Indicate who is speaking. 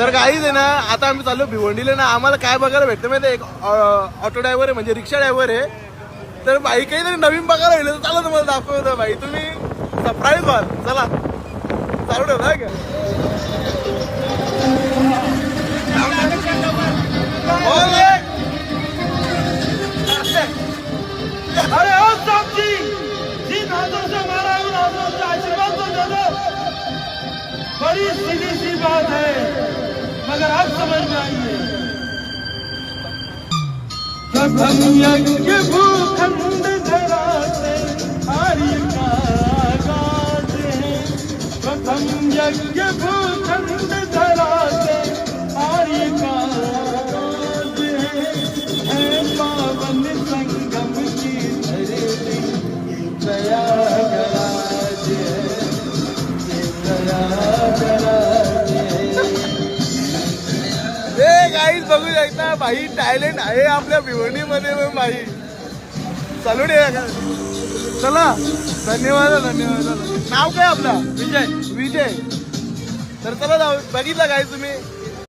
Speaker 1: तर काहीच आहे ना, आता आम्ही चाललो भिवंडीला ना. आम्हाला काय बघायला भेटतं माहिती, एक ऑटो ड्रायव्हर आहे, म्हणजे रिक्षा ड्रायव्हर आहे. तर बाई काहीतरी नवीन बघायला भेटलं तर चला तुम्हाला दाखवतो. बाई तुम्ही सरप्राईज व्हाल. चला चालू ठेवता का.
Speaker 2: अरे ओ साहब जी, जिन हाथों से मारा उन हाथों से आशीर्वाद तो दे दो। बड़ी सीधी सी बात है, मगर आप समझ में आइए। प्रथम यज्ञ भूखंड धरा से आर्य का आगाज है। प्रथम यज्ञ भूखंड धरा से आर्य का आगाज है पावन संगम की धरती प्रयागराज है, प्रयागराज है।
Speaker 1: हे गाईज बघू शकता, भाई टॅलेंट आहे आपल्या भिवंडीमध्ये. पण भाई चालू दे का. चला धन्यवाद धन्यवाद. नाव काय आपला? विजय. विजय. तर चला जाऊ. बघितलं काय तुम्ही